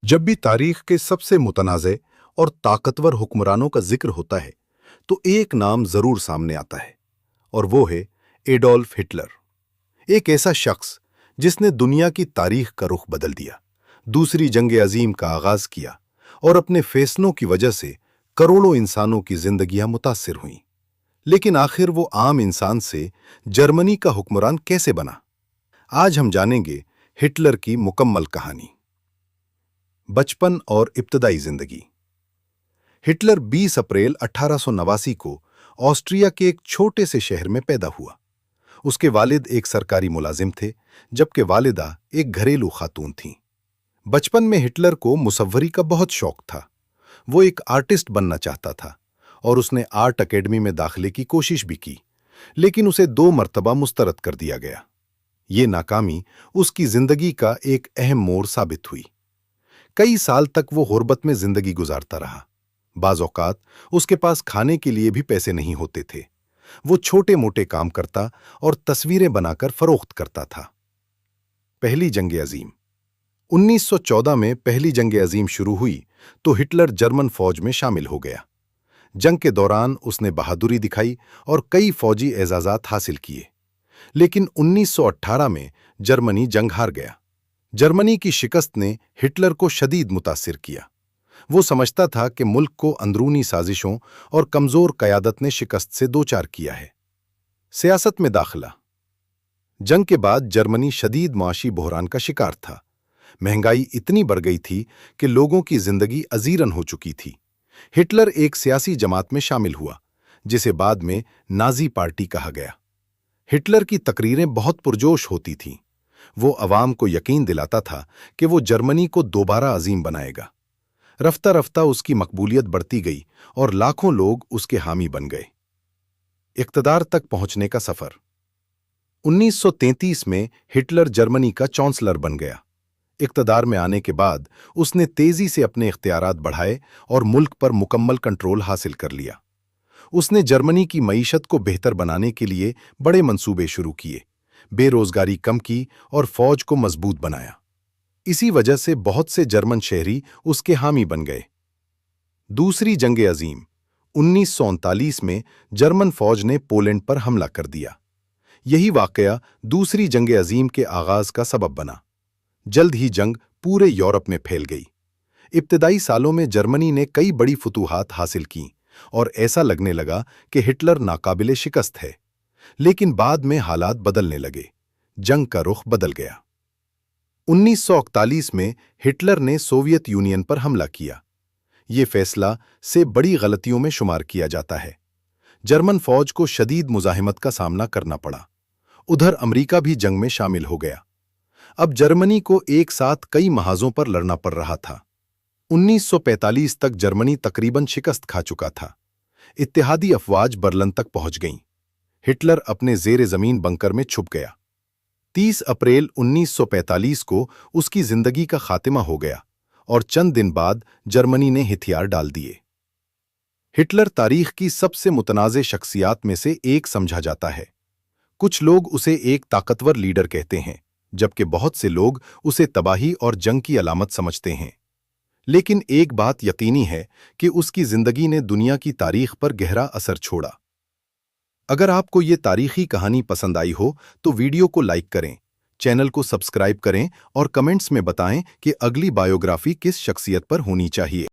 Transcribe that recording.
जब भी तारीख के सबसे मुतनाज़े और ताकतवर हुक्मरानों का जिक्र होता है तो एक नाम जरूर सामने आता है और वो है एडोल्फ हिटलर। एक ऐसा शख्स जिसने दुनिया की तारीख का रुख बदल दिया, दूसरी जंग अजीम का आगाज किया और अपने फैसलों की वजह से करोड़ों इंसानों की जिंदगियां मुतासिर हुईं। लेकिन आखिर वो आम इंसान से जर्मनी का हुक्मरान कैसे बना? आज हम जानेंगे हिटलर की मुकम्मल कहानी। बचपन और इब्तदाई जिंदगी। हिटलर 20 अप्रैल 1889 को ऑस्ट्रिया के एक छोटे से शहर में पैदा हुआ। उसके वालिद एक सरकारी मुलाजिम थे, जबकि वालिदा एक घरेलू खातून थीं। बचपन में हिटलर को मुसव्वरी का बहुत शौक था। वो एक आर्टिस्ट बनना चाहता था और उसने आर्ट अकेडमी में दाखिले की कोशिश भी की, लेकिन उसे 2 मर्तबा मुस्तरद कर दिया गया। ये नाकामी उसकी जिंदगी का एक अहम मोड़ साबित हुई। कई साल तक वो गुर्बत में जिंदगी गुजारता रहा। बाज़ औक़ात उसके पास खाने के लिए भी पैसे नहीं होते थे। वो छोटे मोटे काम करता और तस्वीरें बनाकर फरोख्त करता था। पहली जंग अजीम। 1914 में पहली जंग अजीम शुरू हुई तो हिटलर जर्मन फौज में शामिल हो गया। जंग के दौरान उसने बहादुरी दिखाई और कई फौजी एजाज़ात हासिल किए। लेकिन 1918 में जर्मनी जंग हार गया। जर्मनी की शिकस्त ने हिटलर को शदीद मुतासिर किया। वो समझता था कि मुल्क को अंदरूनी साजिशों और कमजोर क़यादत ने शिकस्त से दो चार किया है। सियासत में दाखिला। जंग के बाद जर्मनी शदीद माशी बहरान का शिकार था। महंगाई इतनी बढ़ गई थी कि लोगों की जिंदगी अजीरन हो चुकी थी। हिटलर एक सियासी जमात में शामिल हुआ, जिसे बाद में नाजी पार्टी कहा गया। हिटलर की तकरीरें बहुत पुरजोश होती थीं। वो अवाम को यकीन दिलाता था कि वो जर्मनी को दोबारा अजीम बनाएगा। रफ्ता रफ्ता उसकी मकबूलियत बढ़ती गई और लाखों लोग उसके हामी बन गए। इक़्तिदार तक पहुंचने का सफर। 1933 में हिटलर जर्मनी का चांसलर बन गया। इक़्तिदार में आने के बाद उसने तेजी से अपने इख्तियारात बढ़ाए और मुल्क पर मुकम्मल कंट्रोल हासिल कर लिया। उसने जर्मनी की मईशत को बेहतर बनाने के लिए बड़े मंसूबे शुरू किए, बेरोजगारी कम की और फौज को मजबूत बनाया। इसी वजह से बहुत से जर्मन शहरी उसके हामी बन गए। दूसरी जंग अजीम। 1939 में जर्मन फौज ने पोलैंड पर हमला कर दिया। यही वाकया दूसरी जंग अजीम के आगाज का सबब बना। जल्द ही जंग पूरे यूरोप में फैल गई। इब्तदाई सालों में जर्मनी ने कई बड़ी फतूहात हासिल की और ऐसा लगने लगा कि हिटलर नाकाबिले शिकस्त है। लेकिन बाद में हालात बदलने लगे। जंग का रुख बदल गया। 1941 में हिटलर ने सोवियत यूनियन पर हमला किया। ये फैसला से बड़ी गलतियों में शुमार किया जाता है। जर्मन फौज को शदीद मुजाहिमत का सामना करना पड़ा। उधर अमेरिका भी जंग में शामिल हो गया। अब जर्मनी को एक साथ कई महाजों पर लड़ना पड़ रहा था। 1945 तक जर्मनी तकरीबन शिकस्त खा चुका था। इत्तेहादी अफवाज बर्लिन तक पहुंच गईं। हिटलर अपने ज़ेरे ज़मीन बंकर में छुप गया। 30 अप्रैल 1945 को उसकी जिंदगी का खात्मा हो गया और चंद दिन बाद जर्मनी ने हथियार डाल दिए। हिटलर तारीख की सबसे मुतनाज़े शख्सियात में से एक समझा जाता है। कुछ लोग उसे एक ताकतवर लीडर कहते हैं, जबकि बहुत से लोग उसे तबाही और जंग की अलामत समझते हैं। लेकिन एक बात यकीनी है कि उसकी जिंदगी ने दुनिया की तारीख पर गहरा असर छोड़ा। अगर आपको ये तारीखी कहानी पसंद आई हो तो वीडियो को लाइक करें, चैनल को सब्सक्राइब करें और कमेंट्स में बताएं कि अगली बायोग्राफी किस शख्सियत पर होनी चाहिए।